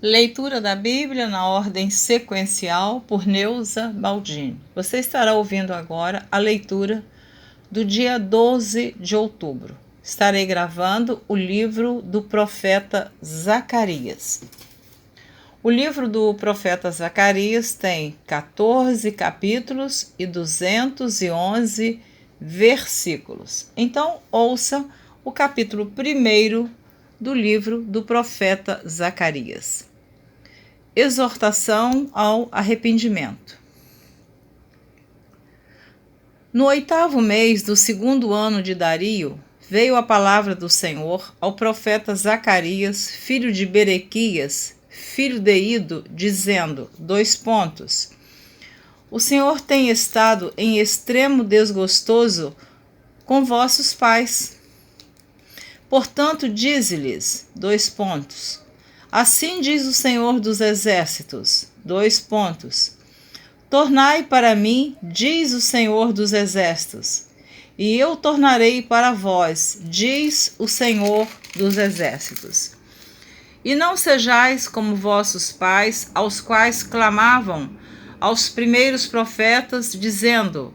Leitura da Bíblia na ordem sequencial por Neuza Baldini. Você estará ouvindo agora a leitura do dia 12 de outubro. Estarei gravando o livro do profeta Zacarias. O livro do profeta Zacarias tem 14 capítulos e 211 versículos. Então, ouça o capítulo 1 do livro do profeta Zacarias. Exortação ao arrependimento. No 8º mês do 2º ano de Dario, veio a palavra do Senhor ao profeta Zacarias, filho de Berequias, filho de Ido, dizendo, O Senhor tem estado em extremo desgostoso com vossos pais. Portanto, dize-lhes, Assim diz o Senhor dos Exércitos, Tornai para mim, diz o Senhor dos Exércitos, e eu tornarei para vós, diz o Senhor dos Exércitos. E não sejais como vossos pais, aos quais clamavam aos primeiros profetas, dizendo,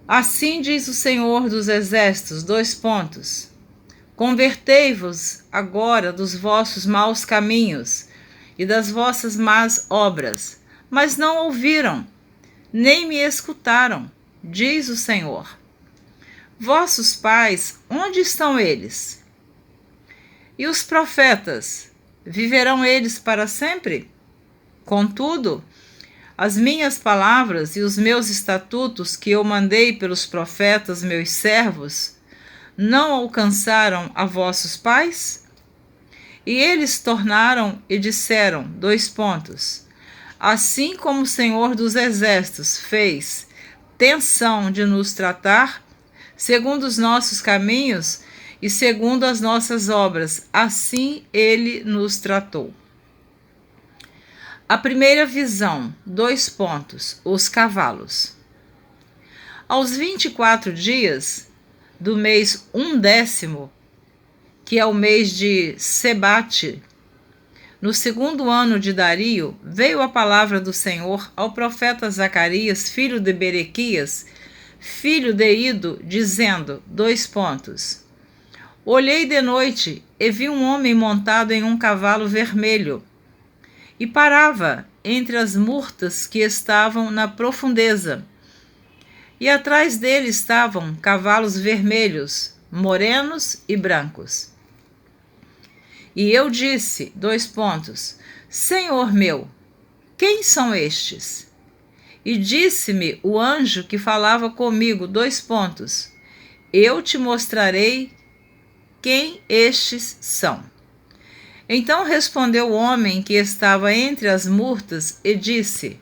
Assim diz o Senhor dos Exércitos, Convertei-vos agora dos vossos maus caminhos e das vossas más obras, mas não ouviram, nem me escutaram, diz o Senhor. Vossos pais, onde estão eles? E os profetas, viverão eles para sempre? Contudo, as minhas palavras e os meus estatutos que eu mandei pelos profetas meus servos, não alcançaram a vossos pais? E eles tornaram e disseram, Assim como o Senhor dos Exércitos fez tenção de nos tratar, segundo os nossos caminhos e segundo as nossas obras, assim ele nos tratou. A primeira visão, os cavalos. Aos 24 dias do mês 1/10, que é o mês de Sebate, no 2º ano de Dario, veio a palavra do Senhor ao profeta Zacarias, filho de Berequias, filho de Ido, dizendo, Olhei de noite e vi um homem montado em um cavalo vermelho, e parava entre as murtas que estavam na profundeza. E atrás dele estavam cavalos vermelhos, morenos e brancos. E eu disse, Senhor meu, quem são estes? E disse-me o anjo que falava comigo, Eu te mostrarei quem estes são. Então respondeu o homem que estava entre as murtas e disse,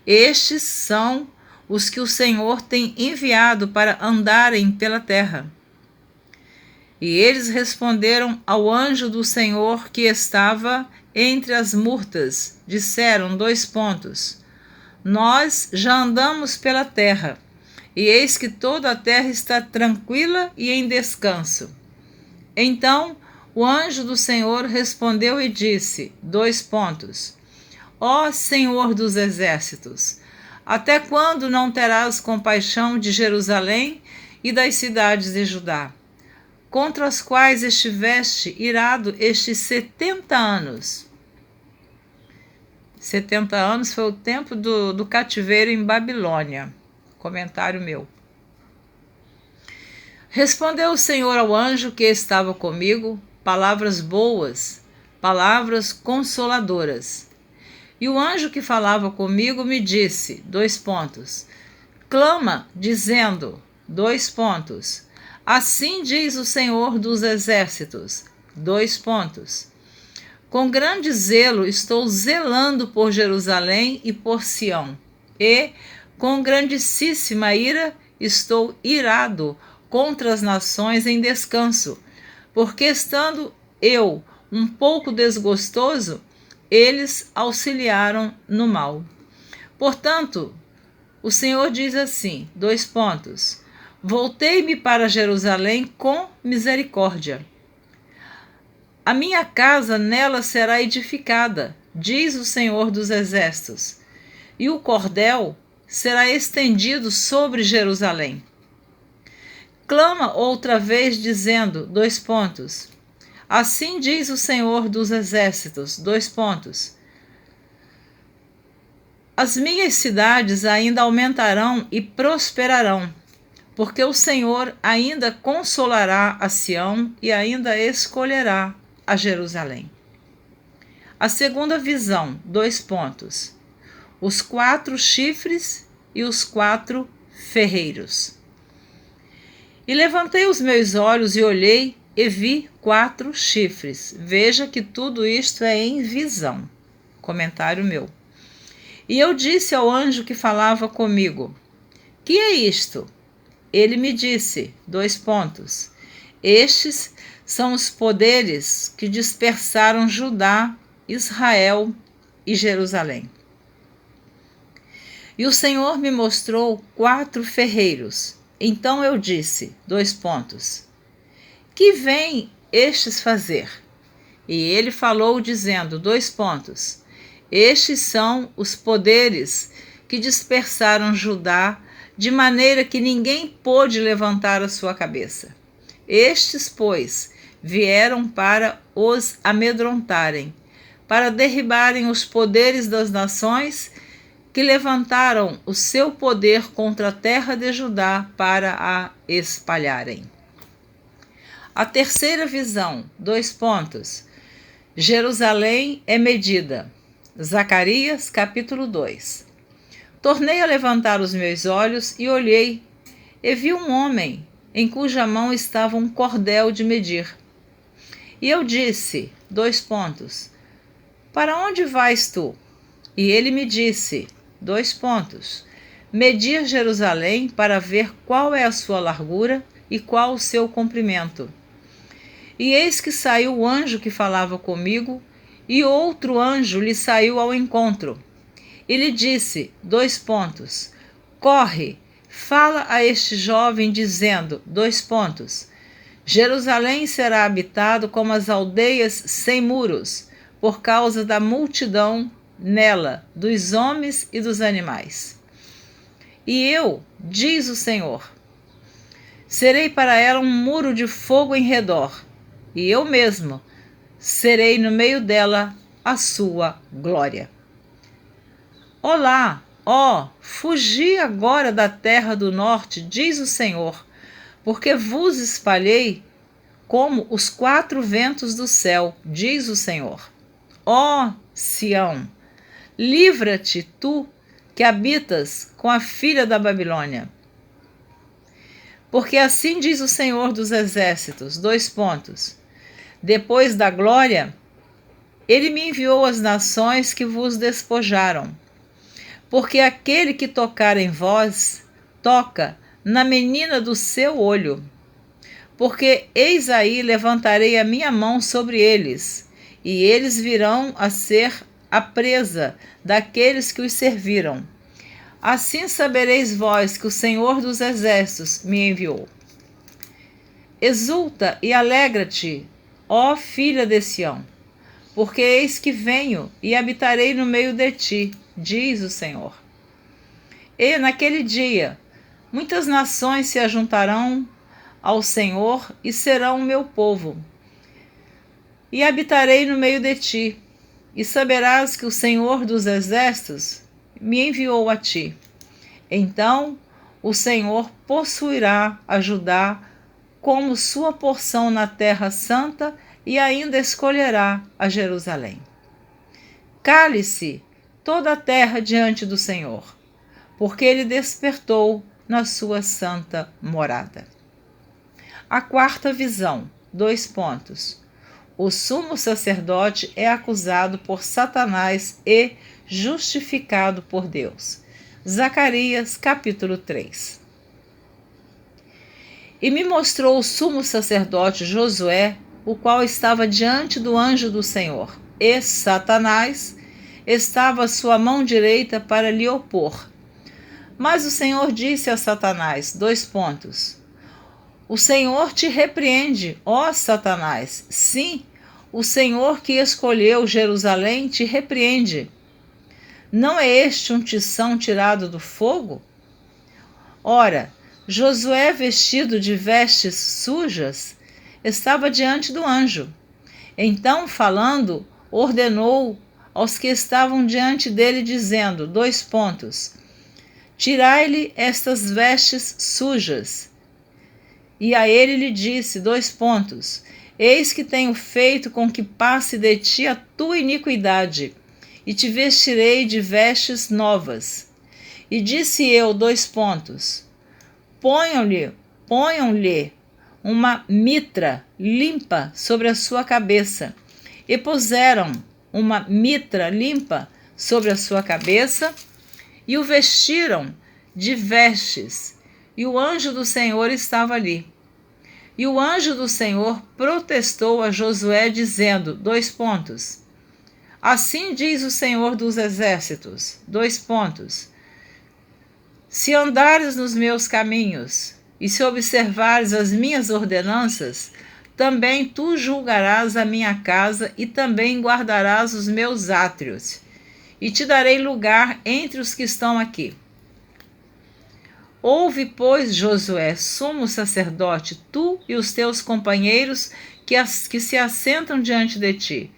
Estes são os que o Senhor tem enviado para andarem pela terra. E eles responderam ao anjo do Senhor que estava entre as murtas, disseram, Nós já andamos pela terra, e eis que toda a terra está tranquila e em descanso. Então o anjo do Senhor respondeu e disse, Ó Senhor dos Exércitos, até quando não terás compaixão de Jerusalém e das cidades de Judá, contra as quais estiveste irado estes 70 anos? 70 anos foi o tempo do cativeiro em Babilônia. Comentário meu. Respondeu o Senhor ao anjo que estava comigo, palavras boas, palavras consoladoras. E o anjo que falava comigo me disse, Clama, dizendo, Assim diz o Senhor dos Exércitos, Com grande zelo estou zelando por Jerusalém e por Sião, e, com grandíssima ira, estou irado contra as nações em descanso, porque estando eu um pouco desgostoso, eles auxiliaram no mal. Portanto, o Senhor diz assim, Voltei-me para Jerusalém com misericórdia, A minha casa nela será edificada, diz o Senhor dos Exércitos, e o cordel será estendido sobre Jerusalém. Clama outra vez dizendo, assim diz o Senhor dos Exércitos, as minhas cidades ainda aumentarão e prosperarão, porque o Senhor ainda consolará a Sião e ainda escolherá a Jerusalém. A segunda visão, os 4 chifres e os 4 ferreiros. E levantei os meus olhos e olhei e vi 4 chifres. Veja que tudo isto é em visão. Comentário meu. E eu disse ao anjo que falava comigo, que é isto? Ele me disse, estes são os poderes que dispersaram Judá, Israel e Jerusalém. E o Senhor me mostrou 4 ferreiros. Então eu disse, que vêm estes fazer? E ele falou dizendo, estes são os poderes que dispersaram Judá, de maneira que ninguém pôde levantar a sua cabeça. Estes, pois, vieram para os amedrontarem, para derribarem os poderes das nações que levantaram o seu poder contra a terra de Judá para a espalharem. A terceira visão, Jerusalém é medida. Zacarias, capítulo 2. Tornei a levantar os meus olhos e olhei, e vi um homem, em cuja mão estava um cordel de medir. E eu disse, para onde vais tu? E ele me disse, medir Jerusalém para ver qual é a sua largura e qual o seu comprimento. E eis que saiu o anjo que falava comigo, e outro anjo lhe saiu ao encontro. E lhe disse, corre, fala a este jovem, dizendo, Jerusalém será habitado como as aldeias sem muros, por causa da multidão nela, dos homens e dos animais. E eu, diz o Senhor, serei para ela um muro de fogo em redor, e eu mesmo serei no meio dela a sua glória. Olá, fugi agora da terra do norte, diz o Senhor, porque vos espalhei como os 4 ventos do céu, diz o Senhor. Ó Sião, livra-te tu que habitas com a filha da Babilônia. Porque assim diz o Senhor dos Exércitos, depois da glória, ele me enviou às nações que vos despojaram. Porque aquele que tocar em vós, toca na menina do seu olho. Porque eis aí levantarei a minha mão sobre eles, e eles virão a ser a presa daqueles que os serviram. Assim sabereis vós que o Senhor dos Exércitos me enviou. Exulta e alegra-te, ó filha de Sião, porque eis que venho e habitarei no meio de ti, diz o Senhor. E naquele dia, muitas nações se ajuntarão ao Senhor e serão o meu povo. E habitarei no meio de ti, e saberás que o Senhor dos Exércitos me enviou a ti. Então o Senhor possuirá a Judá como sua porção na terra santa e ainda escolherá a Jerusalém. Cale-se toda a terra diante do Senhor, porque ele despertou na sua santa morada. A quarta visão, O sumo sacerdote é acusado por Satanás e justificado por Deus. Zacarias, capítulo 3. E me mostrou o sumo sacerdote Josué, o qual estava diante do anjo do Senhor, e Satanás estava à sua mão direita para lhe opor. Mas o Senhor disse a Satanás, O Senhor te repreende, ó Satanás. Sim, o Senhor que escolheu Jerusalém te repreende. Não é este um tição tirado do fogo? Ora, Josué, vestido de vestes sujas, estava diante do anjo. Então, falando, ordenou aos que estavam diante dele, dizendo, tirai-lhe estas vestes sujas. E a ele lhe disse, eis que tenho feito com que passe de ti a tua iniquidade, e te vestirei de vestes novas. E disse eu, ponham-lhe uma mitra limpa sobre a sua cabeça. E puseram uma mitra limpa sobre a sua cabeça, e o vestiram de vestes, e o anjo do Senhor estava ali. E o anjo do Senhor protestou a Josué, dizendo, assim diz o Senhor dos Exércitos, se andares nos meus caminhos, e se observares as minhas ordenanças, também tu julgarás a minha casa e também guardarás os meus átrios, e te darei lugar entre os que estão aqui. Ouve, pois, Josué, sumo sacerdote, tu e os teus companheiros que se assentam diante de ti,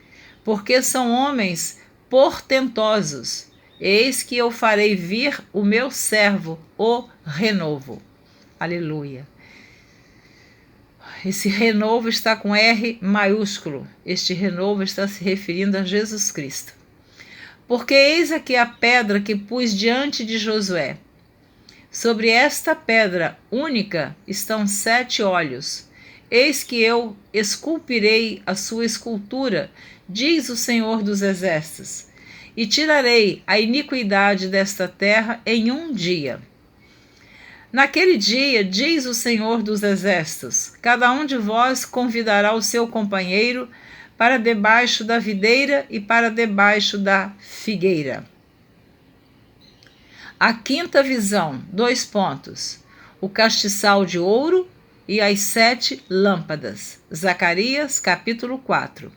porque são homens portentosos. Eis que eu farei vir o meu servo, o renovo. Aleluia. Esse renovo está com R maiúsculo. Este renovo está se referindo a Jesus Cristo. Porque eis aqui a pedra que pus diante de Josué. Sobre esta pedra única estão 7 olhos. Eis que eu esculpirei a sua escultura, diz o Senhor dos Exércitos, e tirarei a iniquidade desta terra em um dia. Naquele dia, diz o Senhor dos Exércitos, cada um de vós convidará o seu companheiro para debaixo da videira e para debaixo da figueira. A quinta visão, o castiçal de ouro e as 7 lâmpadas. Zacarias, capítulo 4.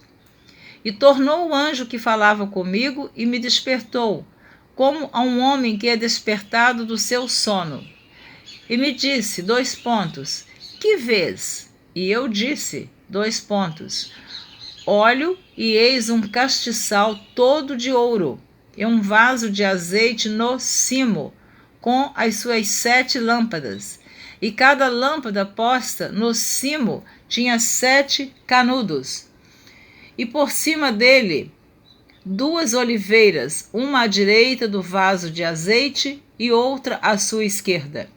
E tornou o anjo que falava comigo e me despertou, como a um homem que é despertado do seu sono. E me disse, que vês? E eu disse, olho e eis um castiçal todo de ouro, e um vaso de azeite no cimo, com as suas 7 lâmpadas. E cada lâmpada posta no cimo tinha 7 canudos. E por cima dele 2 oliveiras, uma à direita do vaso de azeite e outra à sua esquerda.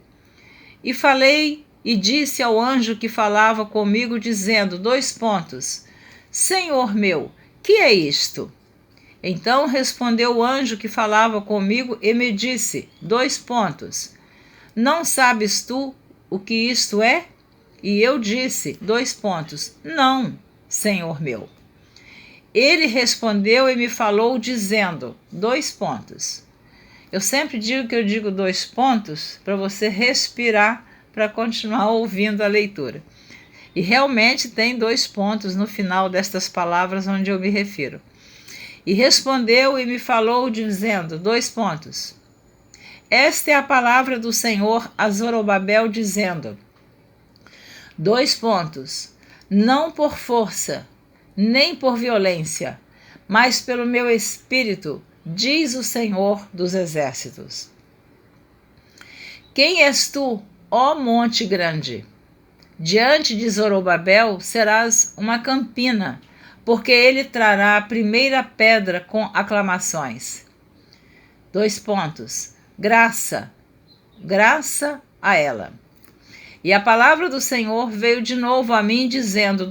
E falei e disse ao anjo que falava comigo, dizendo, Senhor meu, que é isto? Então respondeu o anjo que falava comigo e me disse, não sabes tu o que isto é? E eu disse, não, Senhor meu. Ele respondeu e me falou dizendo, Eu sempre digo que eu digo 2 pontos para você respirar para continuar ouvindo a leitura. E realmente tem 2 pontos no final destas palavras onde eu me refiro. E respondeu e me falou dizendo, Esta é a palavra do Senhor a Zorobabel dizendo, Não por força, nem por violência, mas pelo meu espírito, diz o Senhor dos Exércitos. Quem és tu, ó monte grande? Diante de Zorobabel serás uma campina, porque ele trará a primeira pedra com aclamações. Graça a ela. E a palavra do Senhor veio de novo a mim, dizendo,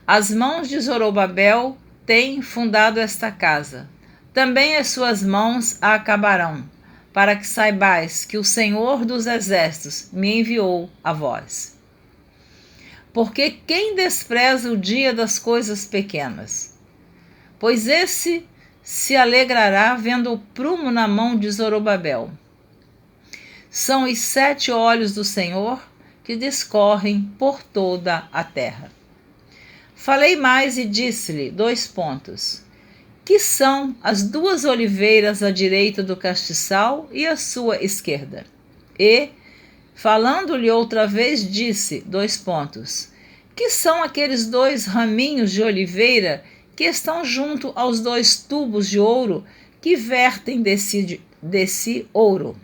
As mãos de Zorobabel têm fundado esta casa. Também as suas mãos a acabarão, para que saibais que o Senhor dos Exércitos me enviou a vós. Porque quem despreza o dia das coisas pequenas? Pois esse se alegrará vendo o prumo na mão de Zorobabel. São os 7 olhos do Senhor que discorrem por toda a terra. Falei mais e disse-lhe, que são as duas oliveiras à direita do castiçal e à sua esquerda? E, falando-lhe outra vez, disse, que são aqueles dois raminhos de oliveira que estão junto aos dois tubos de ouro que vertem desse ouro?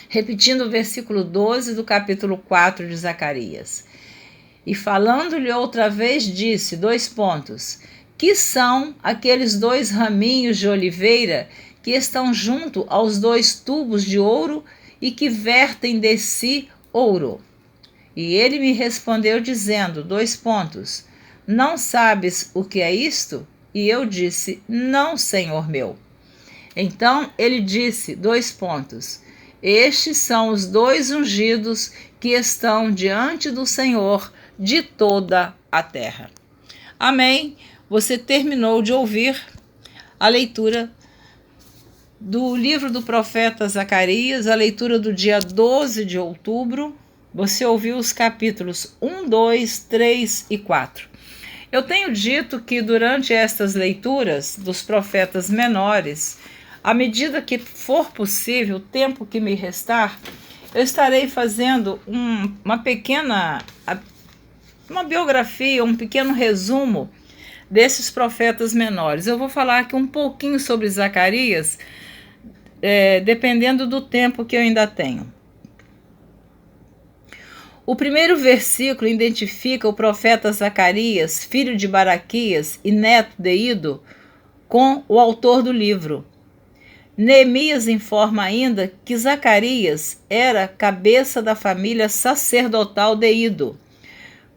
Repetindo o versículo 12 do capítulo 4 de Zacarias. E falando-lhe outra vez, disse, que são aqueles dois raminhos de oliveira que estão junto aos dois tubos de ouro e que vertem desse ouro? E ele me respondeu dizendo, não sabes o que é isto? E eu disse, não, Senhor meu. Então ele disse, estes são os dois ungidos que estão diante do Senhor de toda a terra. Amém. Você terminou de ouvir a leitura do livro do profeta Zacarias, a leitura do dia 12 de outubro. Você ouviu os capítulos 1, 2, 3 e 4. Eu tenho dito que durante estas leituras dos profetas menores, à medida que for possível, o tempo que me restar, eu estarei fazendo uma biografia, um pequeno resumo desses profetas menores. Eu vou falar aqui um pouquinho sobre Zacarias, dependendo do tempo que eu ainda tenho. O primeiro versículo identifica o profeta Zacarias, filho de Baraquias e neto de Ido, com o autor do livro. Neemias informa ainda que Zacarias era cabeça da família sacerdotal de Ido.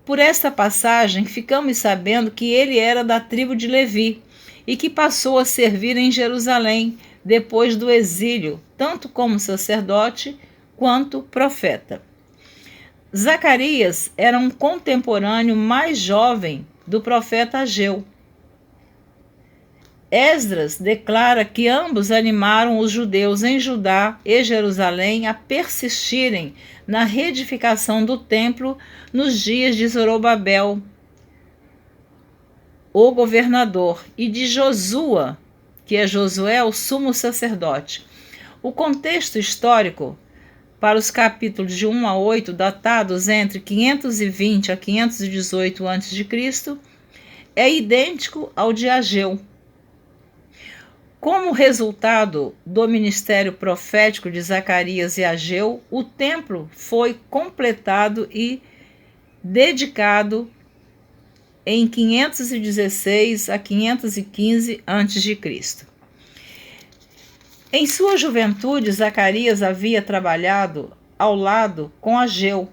Por esta passagem, ficamos sabendo que ele era da tribo de Levi e que passou a servir em Jerusalém depois do exílio, tanto como sacerdote quanto profeta. Zacarias era um contemporâneo mais jovem do profeta Ageu. Esdras declara que ambos animaram os judeus em Judá e Jerusalém a persistirem na reedificação do templo nos dias de Zorobabel, o governador, e de Josua, que é Josué, o sumo sacerdote. O contexto histórico para os capítulos de 1 a 8, datados entre 520 a 518 a.C., é idêntico ao de Ageu. Como resultado do ministério profético de Zacarias e Ageu, o templo foi completado e dedicado em 516 a 515 a.C. Em sua juventude, Zacarias havia trabalhado ao lado com Ageu,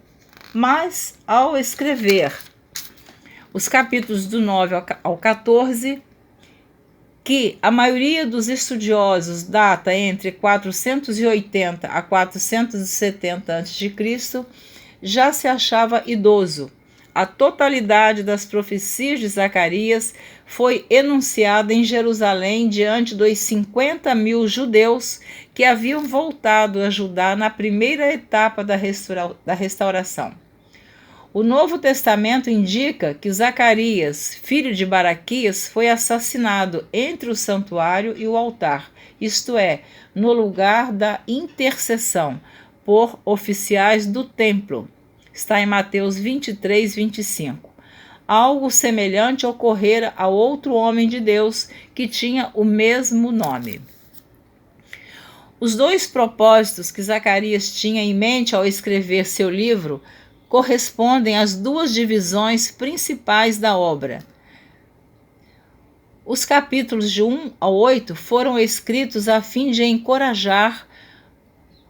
mas ao escrever os capítulos do 9 ao 14, que a maioria dos estudiosos data entre 480 a 470 a.C., já se achava idoso. A totalidade das profecias de Zacarias foi enunciada em Jerusalém diante dos 50.000 judeus que haviam voltado a Judá na primeira etapa da restauração. O Novo Testamento indica que Zacarias, filho de Baraquias, foi assassinado entre o santuário e o altar, isto é, no lugar da intercessão, por oficiais do templo. Está em Mateus 23, 25. Algo semelhante ocorrera a outro homem de Deus que tinha o mesmo nome. Os dois propósitos que Zacarias tinha em mente ao escrever seu livro correspondem às duas divisões principais da obra. Os capítulos de 1 a 8 foram escritos a fim de encorajar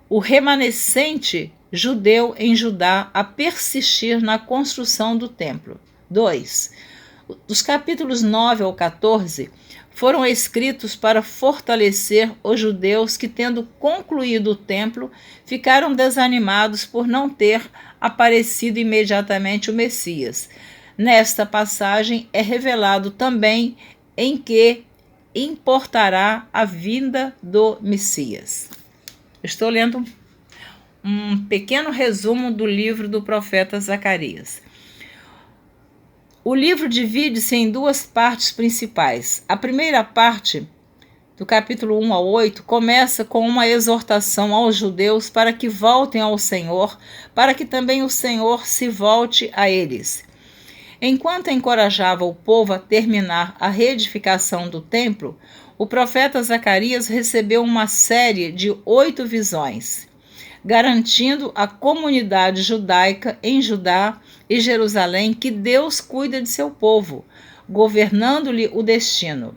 o remanescente judeu em Judá a persistir na construção do templo. 2. Os capítulos 9 ao 14 foram escritos para fortalecer os judeus que, tendo concluído o templo, ficaram desanimados por não ter aparecido imediatamente o Messias. Nesta passagem é revelado também em que importará a vinda do Messias. Estou lendo um pequeno resumo do livro do profeta Zacarias. O livro divide-se em duas partes principais. A primeira parte, do capítulo 1 ao 8, começa com uma exortação aos judeus para que voltem ao Senhor, para que também o Senhor se volte a eles. Enquanto encorajava o povo a terminar a reedificação do templo, o profeta Zacarias recebeu uma série de 8 visões, garantindo à comunidade judaica em Judá e Jerusalém que Deus cuida de seu povo, governando-lhe o destino.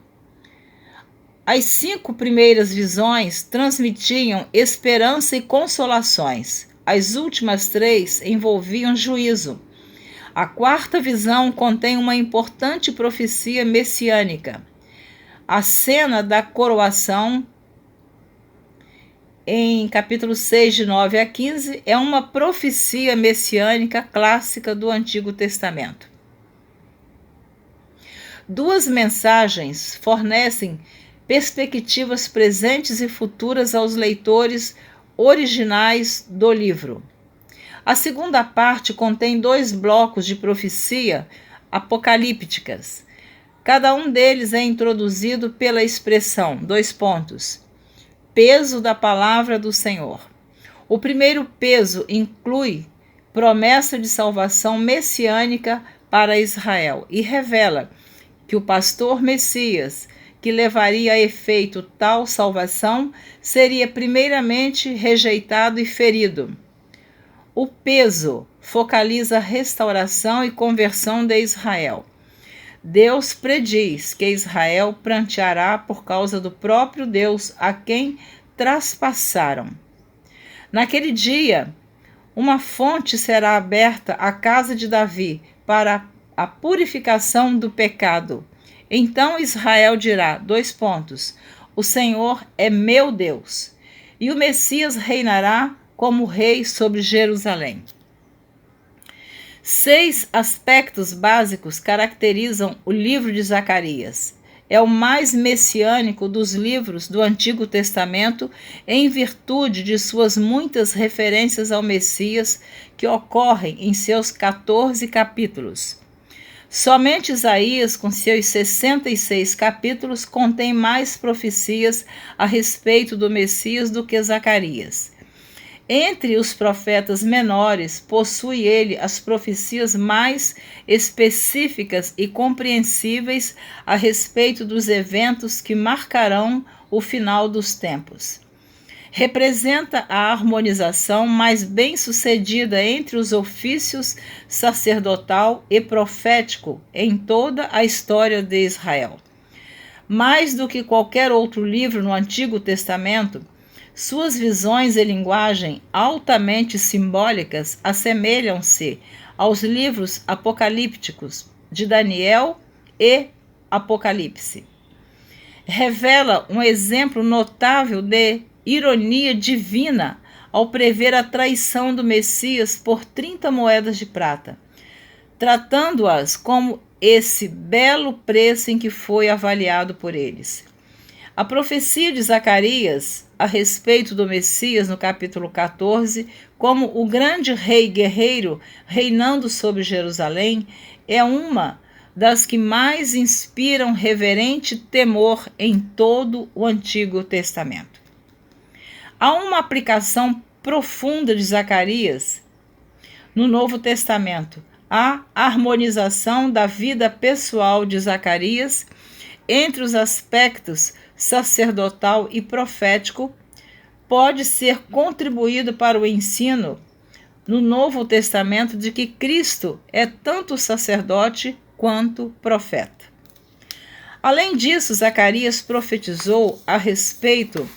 As 5 primeiras visões transmitiam esperança e consolações. As últimas 3 envolviam juízo. A 4ª visão contém uma importante profecia messiânica. A cena da coroação, em capítulo 6, de 9 a 15, é uma profecia messiânica clássica do Antigo Testamento. 2 mensagens fornecem perspectivas presentes e futuras aos leitores originais do livro. A segunda parte contém 2 blocos de profecia apocalípticas. Cada um deles é introduzido pela expressão, peso da palavra do Senhor. O primeiro peso inclui promessa de salvação messiânica para Israel e revela que o pastor Messias, que levaria a efeito tal salvação, seria primeiramente rejeitado e ferido. O peso focaliza a restauração e conversão de Israel. Deus prediz que Israel pranteará por causa do próprio Deus a quem traspassaram. Naquele dia, uma fonte será aberta à casa de Davi para a purificação do pecado. Então Israel dirá, o Senhor é meu Deus, e o Messias reinará como rei sobre Jerusalém. 6 aspectos básicos caracterizam o livro de Zacarias. É o mais messiânico dos livros do Antigo Testamento em virtude de suas muitas referências ao Messias que ocorrem em seus 14 capítulos. Somente Isaías, com seus 66 capítulos, contém mais profecias a respeito do Messias do que Zacarias. Entre os profetas menores, possui ele as profecias mais específicas e compreensíveis a respeito dos eventos que marcarão o final dos tempos. Representa a harmonização mais bem-sucedida entre os ofícios sacerdotal e profético em toda a história de Israel. Mais do que qualquer outro livro no Antigo Testamento, suas visões e linguagem altamente simbólicas assemelham-se aos livros apocalípticos de Daniel e Apocalipse. Revela um exemplo notável de ironia divina ao prever a traição do Messias por 30 moedas de prata, tratando-as como esse belo preço em que foi avaliado por eles. A profecia de Zacarias a respeito do Messias no capítulo 14, como o grande rei guerreiro reinando sobre Jerusalém, é uma das que mais inspiram reverente temor em todo o Antigo Testamento. Há uma aplicação profunda de Zacarias no Novo Testamento, a harmonização da vida pessoal de Zacarias entre os aspectos sacerdotal e profético pode ser contribuído para o ensino no Novo Testamento de que Cristo é tanto sacerdote quanto profeta. Além disso, Zacarias profetizou a respeito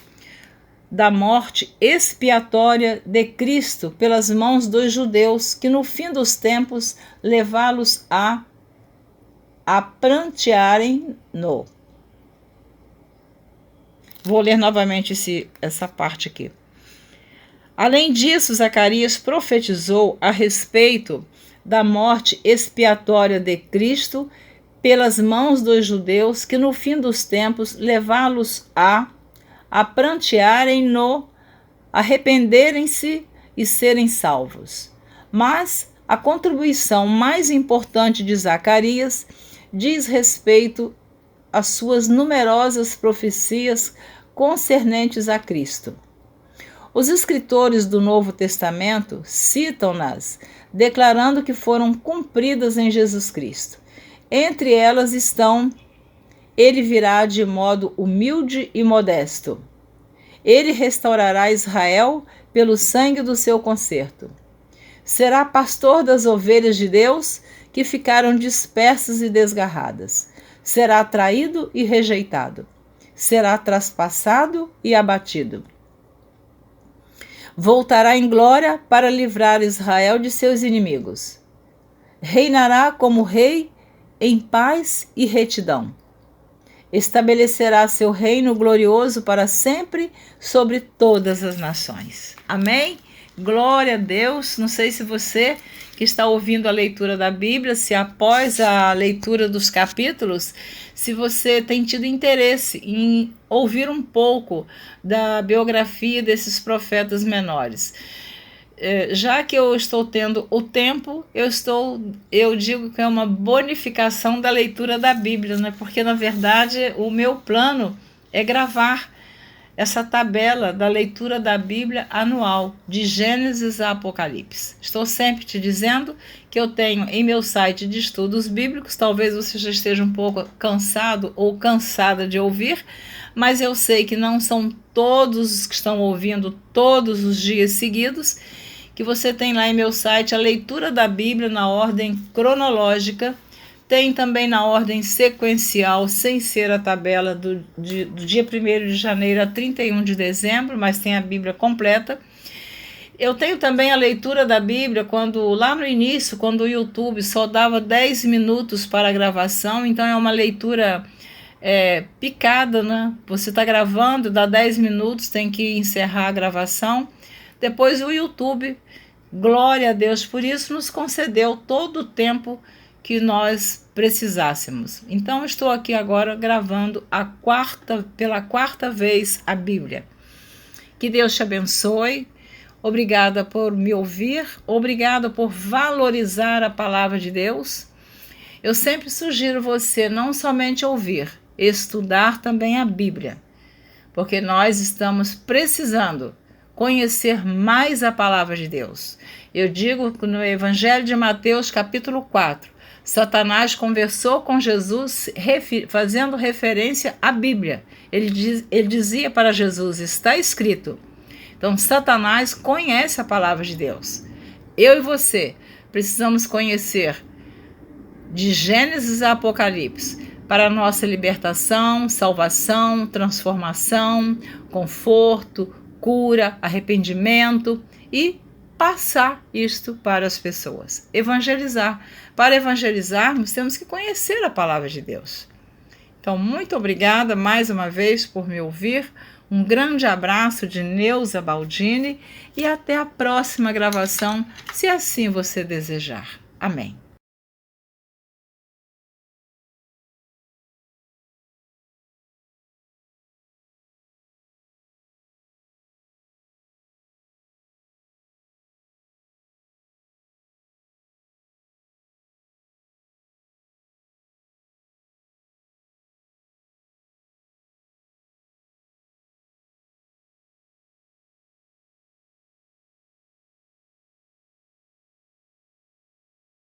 da morte expiatória de Cristo pelas mãos dos judeus, que no fim dos tempos levá-los a prantearem-no. Vou ler novamente essa parte aqui. Além disso, Zacarias profetizou a respeito da morte expiatória de Cristo pelas mãos dos judeus, que no fim dos tempos levá-los a prantearem-no, arrependerem-se e serem salvos. Mas A contribuição mais importante de Zacarias diz respeito às suas numerosas profecias concernentes a Cristo. Os escritores do Novo Testamento citam-nas, declarando que foram cumpridas em Jesus Cristo. Entre elas estão: ele virá de modo humilde e modesto. Ele restaurará Israel pelo sangue do seu concerto. Será pastor das ovelhas de Deus que ficaram dispersas e desgarradas. Será traído e rejeitado. Será traspassado e abatido. Voltará em glória para livrar Israel de seus inimigos. Reinará como rei em paz e retidão. Estabelecerá seu reino glorioso para sempre sobre todas as nações. Amém? Glória a Deus. Não sei se você que está ouvindo a leitura da Bíblia, se após a leitura dos capítulos, se você tem tido interesse em ouvir um pouco da biografia desses profetas menores. Já que eu estou tendo o tempo, eu digo que é uma bonificação da leitura da Bíblia, né? Porque na verdade o meu plano é gravar essa tabela da leitura da Bíblia anual, de Gênesis a Apocalipse. Estou sempre te dizendo que eu tenho em meu site de estudos bíblicos, talvez você já esteja um pouco cansado ou cansada de ouvir, mas eu sei que não são todos os que estão ouvindo todos os dias seguidos, que você tem lá em meu site a leitura da Bíblia na ordem cronológica, tem também na ordem sequencial, sem ser a tabela do dia 1º de janeiro a 31 de dezembro, mas tem a Bíblia completa. Eu tenho também a leitura da Bíblia lá no início, quando o YouTube só dava 10 minutos para a gravação, então é uma leitura picada, né? Você está gravando, dá 10 minutos, tem que encerrar a gravação. Depois o YouTube, glória a Deus por isso, nos concedeu todo o tempo que nós precisássemos. Então estou aqui agora gravando pela quarta vez a Bíblia. Que Deus te abençoe. Obrigada por me ouvir. Obrigada por valorizar a palavra de Deus. Eu sempre sugiro você não somente ouvir, estudar também a Bíblia, porque nós estamos precisando conhecer mais a palavra de Deus. Eu digo que no Evangelho de Mateus, capítulo 4, Satanás conversou com Jesus fazendo referência à Bíblia. Ele dizia para Jesus: está escrito. Então, Satanás conhece a palavra de Deus. Eu e você precisamos conhecer de Gênesis a Apocalipse para a nossa libertação, salvação, transformação, conforto, cura, arrependimento e passar isto para as pessoas. Evangelizar. Para evangelizarmos, temos que conhecer a palavra de Deus. Então, muito obrigada mais uma vez por me ouvir. Um grande abraço de Neuza Baldini e até a próxima gravação, se assim você desejar. Amém.